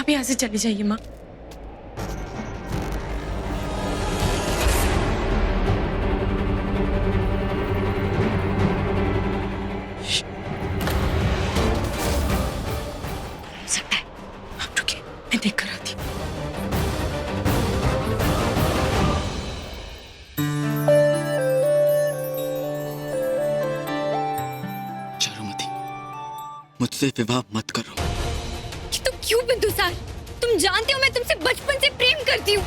आप यहाँ से चली जाइए माँ। सकता है, आप रुकिए, मैं देख कर आती हूँ। चारुमती, मुझसे विवाह मत करो। कि तुम क्यों बिंदुसार? तुम जानते हो मैं तुमसे बचपन से प्रेम करती हूँ।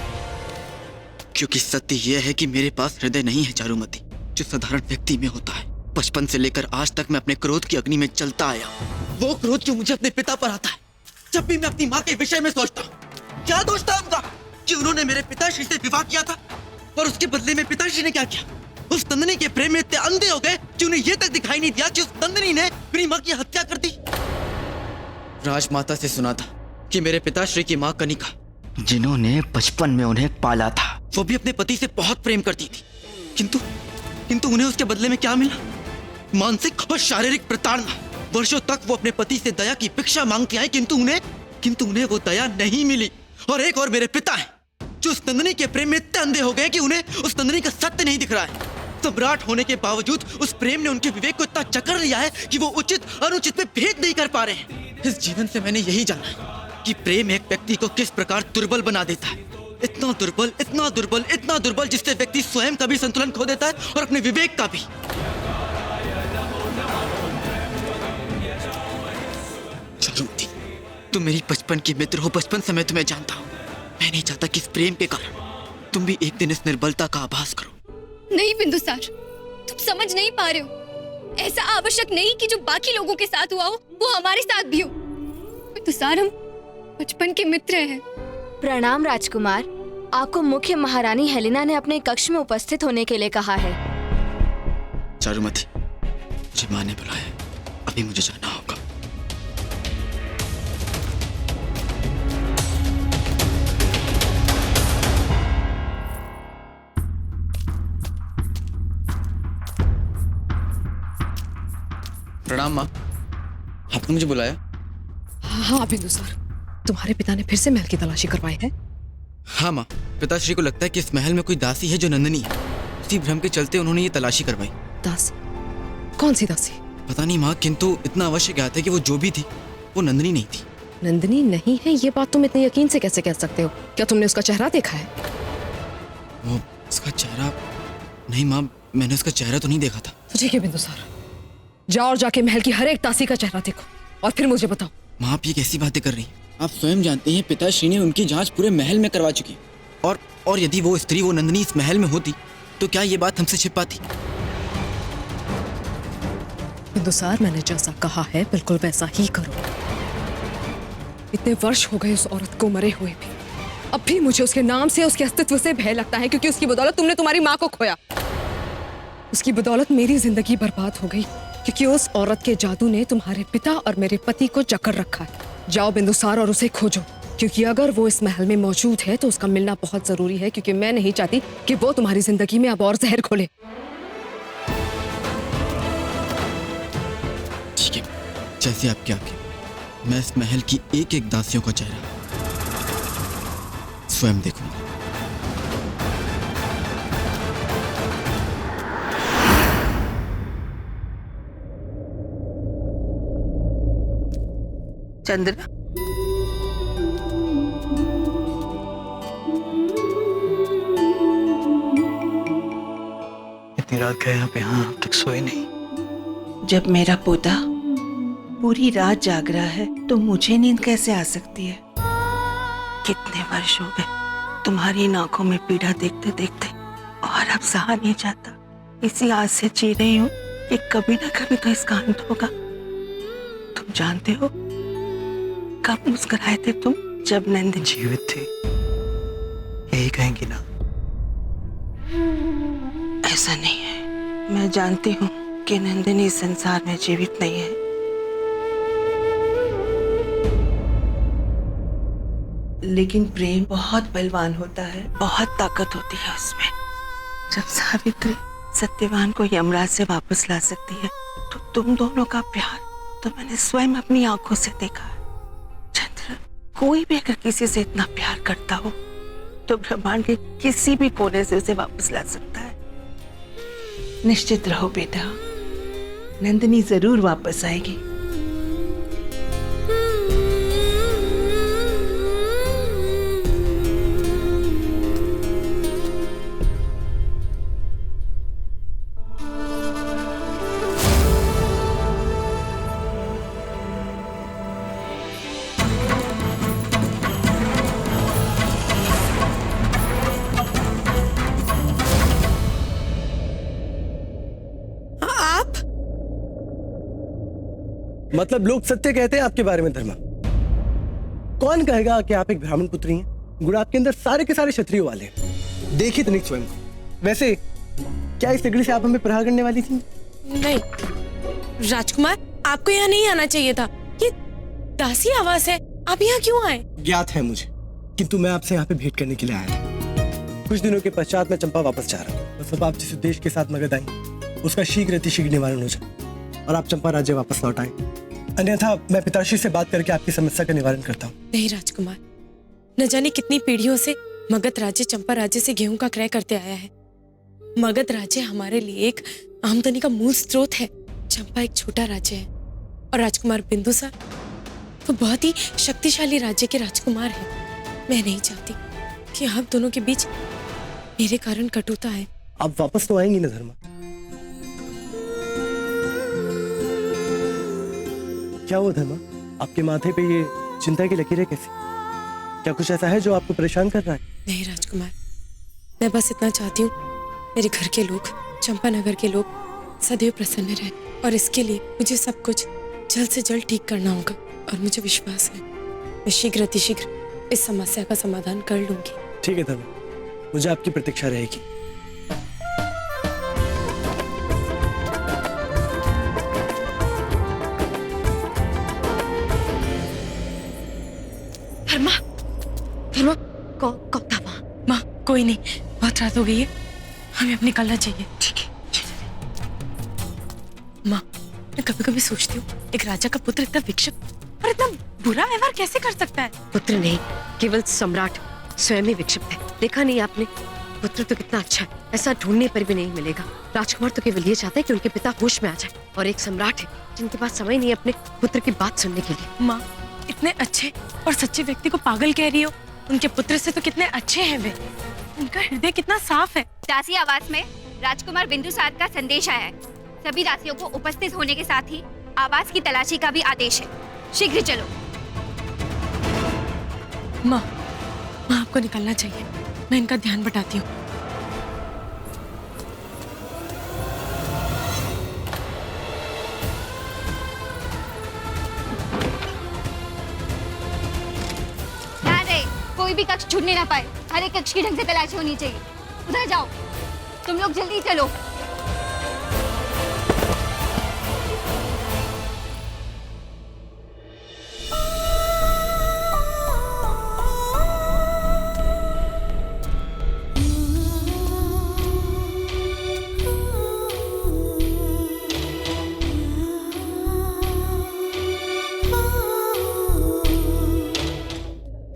क्योंकि सत्य यह है कि मेरे पास हृदय नहीं है चारुमती, जो साधारण व्यक्ति में होता है। बचपन से लेकर आज तक मैं अपने क्रोध की अग्नि में चलता आया। वो क्रोध जो मुझे अपने पिता पर आता है। जब भी मैं अपनी माँ के विषय में सोचता हूँ, क्या दोष था उनका कि उन्होंने मेरे पिताश्री से विवाह किया था, और उसके बदले में पिताश्री ने क्या किया? उस नंदिनी के प्रेम में इतने अंधे हो गए कि उन्हें यह तक दिखाई नहीं दिया कि उस नंदिनी ने मेरी माँ की हत्या कर दी। राजमाता से सुना था कि मेरे पिताश्री की माँ कनिका, जिन्होंने बचपन में उन्हें पाला था, वो भी अपने पति से बहुत प्रेम करती थी, किंतु उन्हें उसके बदले में क्या मिला? मानसिक और शारीरिक प्रताड़ना। वर्षों तक वो अपने पति से दया की भिक्षा मांगती आई, किंतु उन्हें वो दया नहीं मिली। और एक और मेरे पिता हैं, जो उस नंदिनी के प्रेम में इतने अंधे हो गए कि उन्हें उस नंदिनी का सत्य नहीं दिख रहा है। सम्राट होने के बावजूद उस प्रेम ने उनके विवेक को इतना जकड़ लिया है कि वो उचित अनुचित में भेद नहीं कर पा रहे हैं। इस जीवन से मैंने यही जाना कि प्रेम एक व्यक्ति को किस प्रकार दुर्बल बना देता है। इतना दुर्बल, इतना दुर्बल, इतना दुर्बल, जिससे व्यक्ति स्वयं का भी संतुलन खो देता है और अपने विवेक का भी। चारुमती, तुम मेरी बचपन की मित्र हो, बचपन से मैं तुम्हें जानता हूँ। मैं नहीं चाहता कि इस प्रेम के कारण तुम भी एक दिन इस निर्बलता का आभास करो। नहीं बिंदुसार, तुम समझ नहीं पा रहे हो। ऐसा आवश्यक नहीं कि जो बाकी लोगों के साथ हुआ हो वो हमारे साथ भी हो। बिंदुसार, हम बचपन के मित्र हैं। प्रणाम राजकुमार, आपको मुख्य महारानी हेलेना ने अपने कक्ष में उपस्थित होने के लिए कहा है। चारुमती, मुझे माँ ने बुलाया, अभी मुझे जाना होगा। प्रणाम माँ, आपने मुझे बुलाया? हाँ बिंदुसार, तुम्हारे पिता ने फिर से महल की तलाशी करवाई है? हाँ माँ, पिताश्री को लगता है कि इस महल में कोई दासी है जो नंदिनी है। उसी भ्रम के चलते उन्होंने ये तलाशी करवाई। दासी? कौन सी दासी? पता नहीं माँ, किंतु इतना अवश्य ज्ञात है कि वो जो भी थी वो नंदिनी नहीं थी। नंदिनी नहीं है, ये बात तुम इतने यकीन से कैसे कह सकते हो? क्या तुमने उसका चेहरा देखा है? वो उसका चेहरा? नहीं माँ, मैंने उसका चेहरा तो नहीं देखा था। तो ठीक है बिंदुसार, जाओ और जाके महल की हर एक दासी का चेहरा देखो और फिर मुझे बताओ। माँ, आप ये कैसी बातें कर रही हैं? आप स्वयं जानते हैं पिताश्री ने उनकी जांच पूरे महल में करवा चुकी। और यदि वो स्त्री, वो नंदिनी इस महल में होती तो क्या ये बात हमसे छिपाती? बिंदुसार, मैंने जैसा कहा है बिल्कुल वैसा ही करो। इतने वर्ष हो गए उस औरत को मरे हुए भी, अब भी मुझे उसके नाम से, उसके अस्तित्व से भय लगता है, क्योंकि उसकी बदौलत तुमने तुम्हारी माँ को खोया। उसकी बदौलत मेरी जिंदगी बर्बाद हो गई, क्योंकि उस औरत के जादू ने तुम्हारे पिता और मेरे पति को जकड़ रखा है। जाओ बिंदुसार और उसे खोजो, क्योंकि अगर वो इस महल में मौजूद है तो उसका मिलना बहुत जरूरी है, क्योंकि मैं नहीं चाहती कि वो तुम्हारी जिंदगी में अब और जहर खोले। ठीक है, जैसे आपकी आज्ञा। मैं इस महल की एक एक दासियों का चेहरा स्वयं देखूंगा। चंद्रा, इतनी रात गए आप यहाँ, अब तक सोए नहीं? जब मेरा पोता पूरी रात जाग रहा है तो मुझे नींद कैसे आ सकती है? कितने वर्ष हो गए तुम्हारी इन आंखों में पीड़ा देखते देखते, और अब सहा नहीं जाता। इसी आस से जी रही हूँ कि कभी ना कभी तो इसका अंत होगा। तुम जानते हो कब मुस्कुराए थे तुम, जब नंदिनी जीवित थी, यही कहेंगी ना? ऐसा नहीं है, मैं जानती हूँ कि नंदिनी इस संसार में जीवित नहीं है, लेकिन प्रेम बहुत बलवान होता है, बहुत ताकत होती है उसमें। जब सावित्री सत्यवान को यमराज से वापस ला सकती है तो तुम दोनों का प्यार तो मैंने स्वयं अपनी आंखों से देखा है। चंद्र, कोई भी अगर किसी से इतना प्यार करता हो तो ब्रह्मांड के किसी भी कोने से उसे वापस ला सकता है। निश्चित रहो बेटा, नंदिनी जरूर वापस आएगी। मतलब लोग सत्य कहते हैं आपके बारे में धर्मा। कौन कहेगा कि आप एक ब्राह्मण पुत्री हैं? गुण आपके अंदर सारे के सारे क्षत्रियों वाले हैं। देखिए तो नहीं स्वयं को। वैसे क्या इस सिगड़ी से आप हमें प्रहार करने वाली थी? नहीं राजकुमार, आपको यहाँ नहीं आना चाहिए था। ये दासी आवाज है, आप यहाँ क्यों आए? ज्ञात है मुझे, किंतु मैं आपसे यहाँ पे भेंट करने के लिए आया था। कुछ दिनों के पश्चात मैं चंपा वापस जा रहा हूँ। बस अब आप जिस उद्देश्य के साथ मगध आई उसका शीघ्र अतिशीघ्र निवारण हो जाए और आप चंपा राज्य वापस लौट आए। अन्यथा मैं पिताश्री से बात करके आपकी समस्या का निवारण करता हूँ। नहीं राजकुमार, न जाने कितनी पीढ़ियों से मगध राज्य चंपा राज्य से गेहूं का क्रय करते आया है। मगध राज्य हमारे लिए एक आमदनी का मूल स्रोत है। चंपा एक छोटा राज्य है और राजकुमार बिंदुसार वो बहुत ही शक्तिशाली राज्य के राजकुमार हैं। मैं नहीं चाहती कि आप दोनों के बीच मेरे कारण कटुता है। आप वापस तो आएंगी ना धर्मा? क्या हुआ धर्मा, आपके माथे पे ये चिंता की लकीरें कैसी? क्या कुछ ऐसा है जो आपको परेशान कर रहा है? नहीं राजकुमार, मैं बस इतना चाहती हूँ मेरे घर के लोग, चंपानगर के लोग सदैव प्रसन्न रहे और इसके लिए मुझे सब कुछ जल्द से जल्द ठीक करना होगा और मुझे विश्वास है मैं शीघ्र अतिशीघ्र इस समस्या का समाधान कर लूंगी। ठीक है धर्मा, मुझे आपकी प्रतीक्षा रहेगी। धर्मा, धर्मा, कौन था वहाँ? माँ, कोई नहीं, बहुत रात हो गई है, हमें अब निकलना चाहिए। ठीक है। माँ, मैं कभी कभी सोचती हूँ एक राजा का पुत्र इतना विक्षिप्त और इतना बुरा व्यवहार कैसे कर सकता है? पुत्र नहीं, केवल सम्राट स्वयं ही विक्षिप्त है। देखा नहीं आपने? पुत्र तो कितना अच्छा है, ऐसा ढूंढने पर भी नहीं मिलेगा। राजकुमार तो केवल ये चाहता है कि उनके पिता होश में आ जाए और एक सम्राट है जिनके पास समय नहीं है अपने पुत्र की बात सुनने के लिए। माँ, इतने अच्छे और सच्चे व्यक्ति को पागल कह रही हो? उनके पुत्र से तो कितने अच्छे हैं वे, उनका हृदय कितना साफ है। दासी आवाज में राजकुमार बिंदुसार का संदेश आया है। सभी दासियों को उपस्थित होने के साथ ही आवाज की तलाशी का भी आदेश है। शीघ्र चलो। माँ, आपको निकलना चाहिए, मैं इनका ध्यान बटाती हूँ। कोई भी कक्ष छूटने ना पाए, हर एक कक्ष की ढंग से तलाशी होनी चाहिए। उधर जाओ, तुम लोग जल्दी चलो।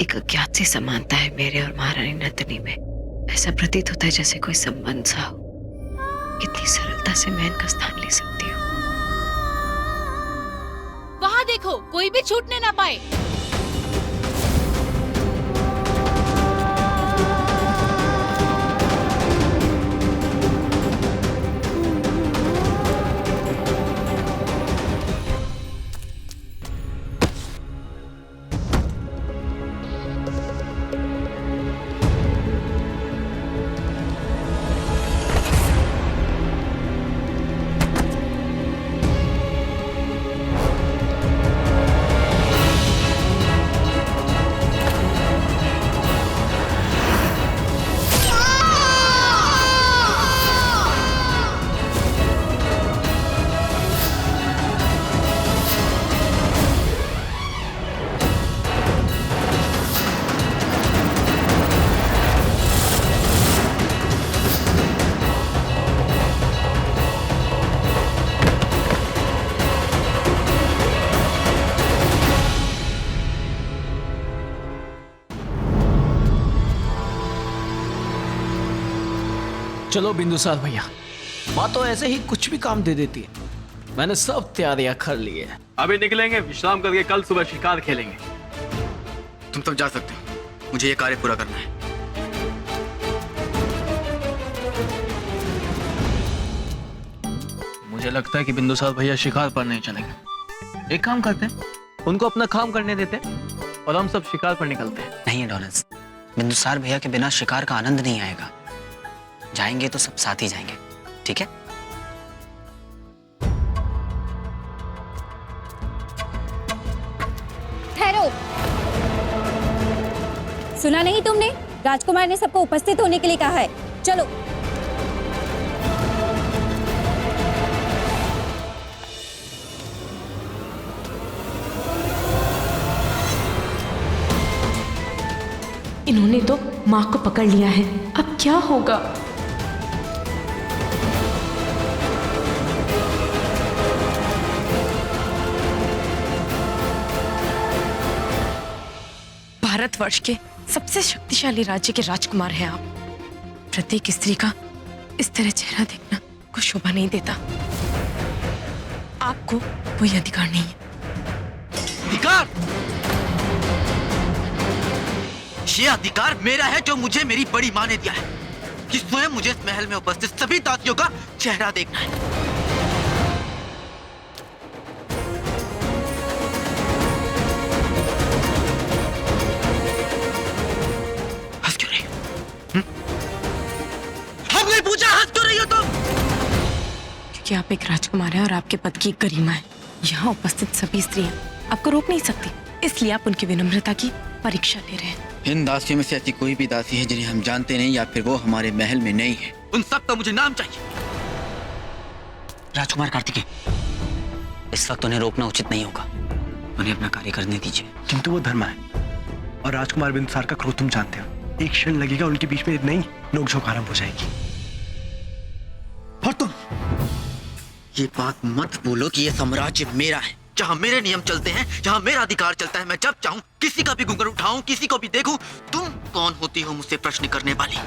एक अज्ञात सी समानता है मेरे और महारानी नंदिनी में। ऐसा प्रतीत होता है जैसे कोई संबंध सा हो। कितनी सरलता से मैं इनका स्थान ले सकती हूँ। वहाँ देखो, कोई भी छूटने ना पाए। चलो बिंदुसार भैया, माँ तो ऐसे ही कुछ भी काम दे देती है। मैंने सब तैयारियां कर ली है। अभी निकलेंगे, विश्राम करके कल सुबह शिकार खेलेंगे। तुम सब जा सकते हो, मुझे ये कार्य पूरा करना है। मुझे लगता है कि बिंदुसार भैया शिकार पर नहीं चलेंगे। एक काम करते हैं, उनको अपना काम करने देते हैं और हम सब शिकार पर निकलते हैं। नहीं डॉलर्स, बिंदुसार भैया के बिना शिकार का आनंद नहीं आएगा। जाएंगे तो सब साथ ही जाएंगे, ठीक है? ठहरो, सुना नहीं तुमने? राजकुमार ने सबको उपस्थित होने के लिए कहा है। चलो। इन्होंने तो माँ को पकड़ लिया है, अब क्या होगा? भारतवर्ष के सबसे शक्तिशाली राज्य के राजकुमार हैं आप। प्रत्येक स्त्री का इस तरह चेहरा देखना को शोभा नहीं देता। आपको कोई अधिकार नहीं है। अधिकार? ये अधिकार मेरा है जो मुझे मेरी बड़ी माँ ने दिया है कि स्वयं मुझे इस महल में उपस्थित सभी दासियों का चेहरा देखना है। हंस क्यों रही हो? हमने पूछा, हंस क्यों रही हो तुम? क्योंकि आप एक राजकुमार हैं और आपके पद की गरिमा है। यहाँ उपस्थित सभी स्त्रियां आपको रोक नहीं सकती, इसलिए आप उनकी विनम्रता की परीक्षा ले रहे हैं। इन दासियों में से ऐसी कोई भी दासी है जिन्हें हम जानते नहीं या फिर वो हमारे महल में नहीं है, उन सब का मुझे नाम चाहिए। राजकुमार कार्तिकेय, इस वक्त उन्हें रोकना उचित नहीं होगा। उन्हें अपना कार्य करने दीजिए। किंतु वो धर्मा है और राजकुमार बिंदुसार का क्रोध तुम जानते हो। एक क्षण लगेगा, उनके बीच में नई नोकझोंक आरंभ हो जाएगी। और तुम ये बात मत बोलो कि ये साम्राज्य मेरा है, जहां मेरे नियम चलते हैं, जहां मेरा अधिकार चलता है। मैं जब चाहूं किसी का भी घूंघट उठाऊं, किसी को भी देखूं। तुम कौन होती हो मुझसे प्रश्न करने वाली?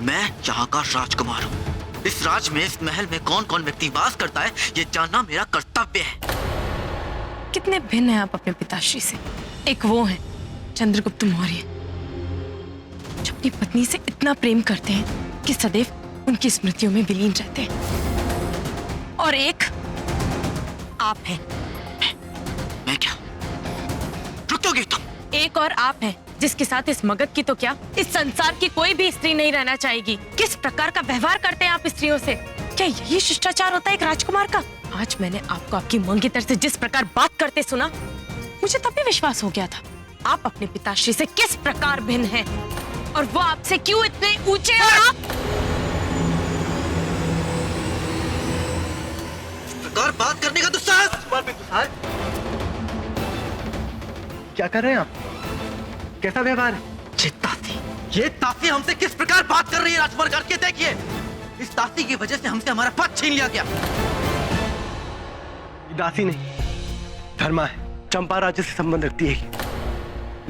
मैं यहाँ का राजकुमार हूँ। इस राज में, इस महल में कौन कौन व्यक्ति वास करता है, ये जानना मेरा कर्तव्य है। कितने भिन्न हैं आप अपने पिताश्री से। एक वो हैं चंद्रगुप्त मौर्य, जो अपनी पत्नी से इतना प्रेम करते हैं कि सदैव उनकी स्मृतियों में विलीन रहते हैं। और एक आप हैं। मैं क्या? रुकोगे तुम? एक और आप हैं जिसके साथ इस मगध की तो क्या, इस संसार की कोई भी स्त्री नहीं रहना चाहेगी। किस प्रकार का व्यवहार करते हैं आप स्त्रियों से? क्या यही शिष्टाचार होता है एक राजकुमार का? आज मैंने आपको आपकी मंगेतर से जिस प्रकार बात करते सुना, मुझे तब भी विश्वास हो गया था आप अपने पिताश्री से किस प्रकार भिन्न हैं और वो आपसे क्यों इतने ऊंचे हैं। आप प्रकार बात करने का तो साहस। क्या कर रहे हैं आप? कैसा व्यवहार है? ये तासी हमसे किस प्रकार बात कर रही है राजकुमार करके देखिए। इस तासी की वजह से हमसे हमारा पद छीन लिया गया। दासी नहीं, धर्मा है। चंपा राज्य से संबंध रखती है,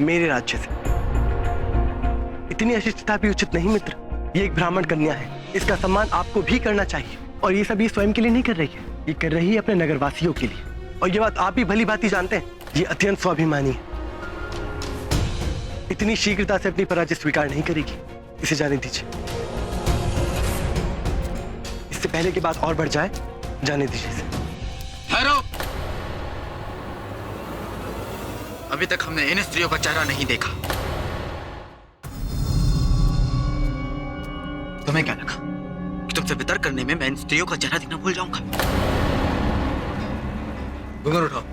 मेरे राज्य से। इतनी अशिष्टता भी उचित नहीं मित्र। ये एक ब्राह्मण कन्या है, इसका सम्मान आपको भी करना चाहिए। और ये सब ये स्वयं के लिए नहीं कर रही है, ये कर रही है अपने नगरवासियों के लिए। और ये बात आप भी भली भांति जानते हैं, ये अत्यंत स्वाभिमानी है। इतनी शीघ्रता से अपनी पराजय स्वीकार नहीं करेगी, इसे जाने दीजिए। इससे पहले की बात और बढ़ जाए, जाने दीजिए इसे। ठहरो। अभी तक हमने इन स्त्रियों का चेहरा नहीं देखा। तुम्हें क्या लगा कि तुमसे वितर्क करने में मैं इन स्त्रियों का चेहरा देखना भूल जाऊंगा? घूंघट उठाओ।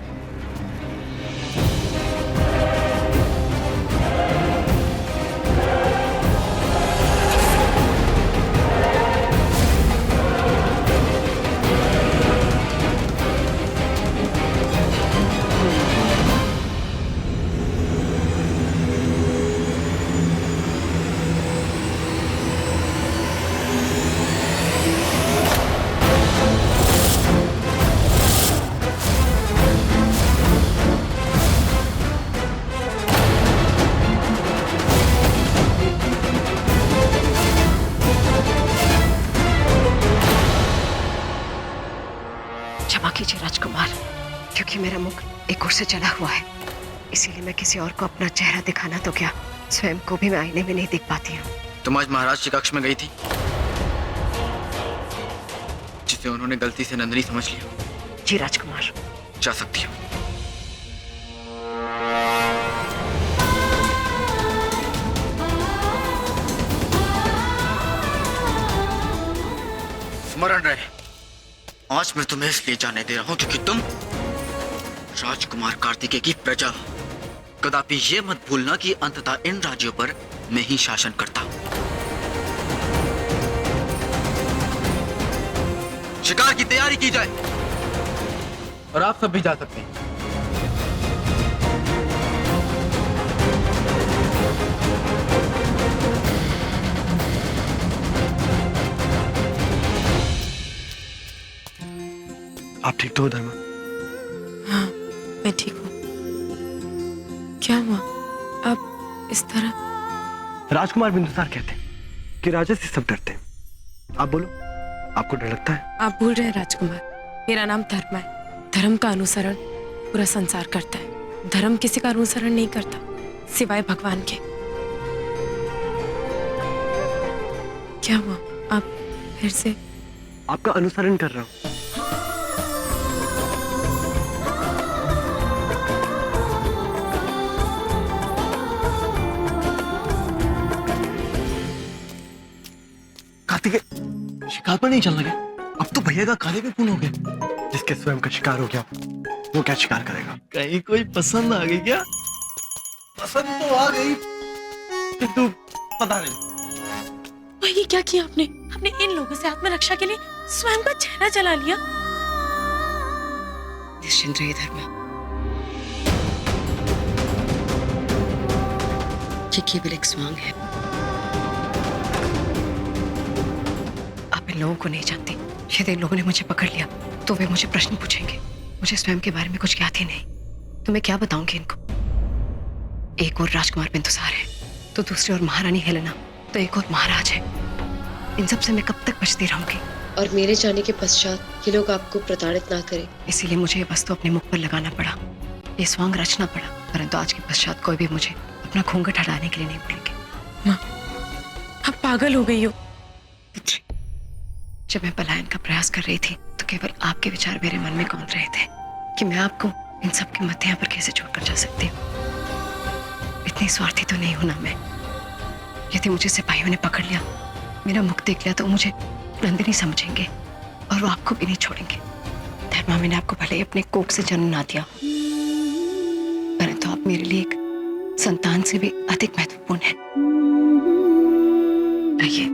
मुख एक ओर से जला हुआ है, इसीलिए मैं किसी और को अपना चेहरा दिखाना तो क्या, स्वयं को भी मैं आईने में नहीं देख पाती हूँ। तुम आज महाराज के कक्ष में गई थी, जिसे उन्होंने गलती से नंदिनी समझ लिया। जी राजकुमार। जा सकती हो। स्मरण रहे, आज मैं तुम्हें इसलिए जाने दे रहा हूं क्योंकि तुम राजकुमार कार्तिकेय की प्रजा हो। कदापि ये मत भूलना कि अंततः इन राज्यों पर मैं ही शासन करता हूं। शिकार की तैयारी की जाए। और आप सब भी जा सकते हैं। आप ठीक तो हो धर्मा? हाँ, मैं ठीक हूँ। क्या हुआ आप इस तरह? राजकुमार बिंदुसार कहते हैं कि राजा से सब डरते हैं। आप बोलो, आपको डर लगता है? आप भूल रहे हैं राजकुमार, मेरा नाम धर्मा है। धर्म का अनुसरण पूरा संसार करता है। धर्म किसी का अनुसरण नहीं करता सिवाय भगवान के। क्या हुआ आप फिर से? आपका अनुसरण कर रहा हूं। कार्तिकेय, शिकार पर नहीं चलना क्या? अब तो भैया का खाने भी पूर्ण हो गया। जिसके स्वयं का शिकार हो गया वो क्या शिकार करेगा? कहीं कोई पसंद आ गई क्या? पसंद तो आ गई, किंतु पता नहीं। ये क्या किया आपने? आपने इन लोगों से आत्मरक्षा के लिए स्वयं का चेहरा जला लिया। निश्चिंत रहिए धर्मा, ये केवल एक स्वांग है। आप इन लोगों को नहीं जानते। यदि इन लोगों ने मुझे पकड़ लिया तो वे मुझे प्रश्न पूछेंगे। मुझे स्वयं के बारे में कुछ ज्ञात ही नहीं, तो मैं क्या बताऊंगी इनको? एक और राजकुमार बिंदुसार है, तो दूसरी ओर महारानी हेलेना, तो एक और महाराज है। इन सब से मैं कब तक बचती रहूंगी? और मेरे जाने के पश्चात ये लोग आपको प्रताड़ित ना करें, इसीलिए मुझे ये वस्तु अपने मुख पर लगाना पड़ा, ये स्वांग रचना पड़ा। परंतु आज के पश्चात कोई भी मुझे अपना घूंघट हटाने के लिए नहीं बोलेंगे। माँ, आप पागल हो गई हो। पुत्री, जब मैं पलायन का प्रयास कर रही थी तो केवल आपके विचार मेरे मन में कौन रहे थे कि मैं आपको इन सब के मध्य यहाँ पर कैसे छोड़कर जा सकती हूँ। इतनी स्वार्थी तो नहीं हूं ना मैं। यदि मुझे सिपाहियों ने पकड़ लिया, मेरा मुख देख लिया, तो मुझे नंदिनी समझेंगे और वो आपको भी नहीं छोड़ेंगे। धर्मा, मैंने आपको भले ही अपने कोख से जन्म ना दिया, परंतु आप मेरे लिए एक संतान से भी अधिक महत्वपूर्ण है। आइए,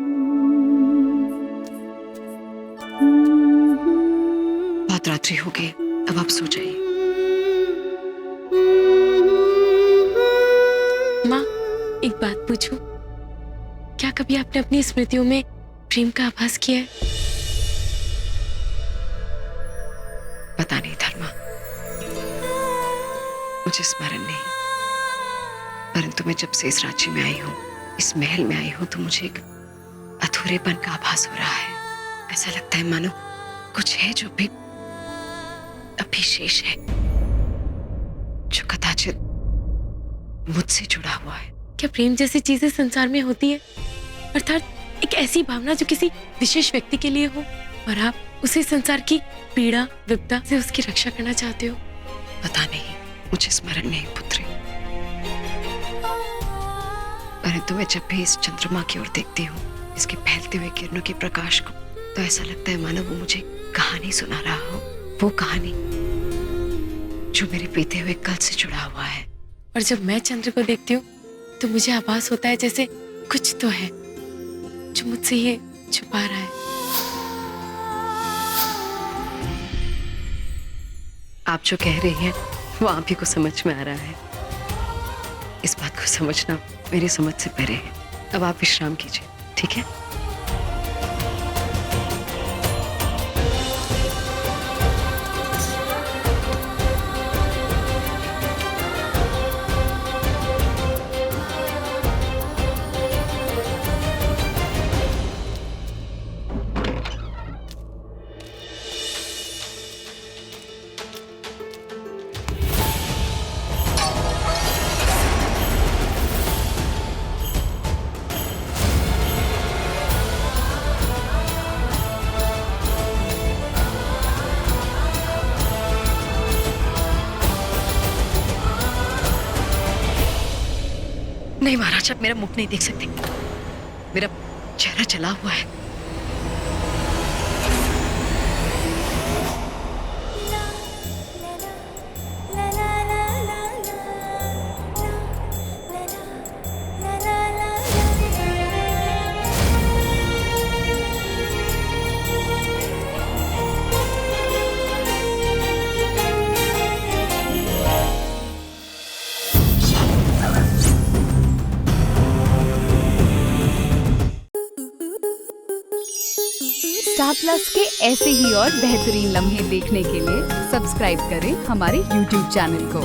बहुत रात्रि हो गई, अब आप सो जाइए। माँ, एक बात पूछूं? क्या कभी आपने अपनी स्मृतियों में प्रेम का आभास किया है? पता नहीं धर्मा, मुझे स्मरण नहीं, परंतु मैं जब से इस राज्य में आई हूँ, इस महल में आई हूँ, तो मुझे एक अधूरेपन का आभास हो रहा है। ऐसा लगता है मानो कुछ है जो भी अभी शेष है, जो कदाचित मुझसे जुड़ा हुआ है। क्या प्रेम जैसी चीजें संसार में होती है? अर्थात एक ऐसी भावना जो किसी विशेष व्यक्ति के लिए हो और आप उसे संसार की पीड़ा विपदा से उसकी रक्षा करना चाहते हो? पता नहीं, मुझे स्मरण नहीं पुत्री, परंतु मैं जब भी इस चंद्रमा की ओर देखती हूँ, इसके फैलते हुए किरणों के प्रकाश को, तो ऐसा लगता है मानो वो मुझे कहानी सुना रहा हो, वो कहानी जो मेरे बीते हुए कल से जुड़ा हुआ है। और जब मैं चंद्र को देखती हूँ तो मुझे आभास होता है जैसे कुछ तो है जो मुझसे ये छुपा रहा है। आप जो कह रही हैं वो आप ही को समझ में आ रहा है। इस बात को समझना मेरी समझ से परे है। अब आप विश्राम कीजिए, ठीक है? नहीं महाराज, आप मेरा मुख नहीं देख सकते, मेरा चेहरा जला हुआ है। स्टार प्लस के ऐसे ही और बेहतरीन लम्हे देखने के लिए सब्सक्राइब करें हमारे YouTube चैनल को।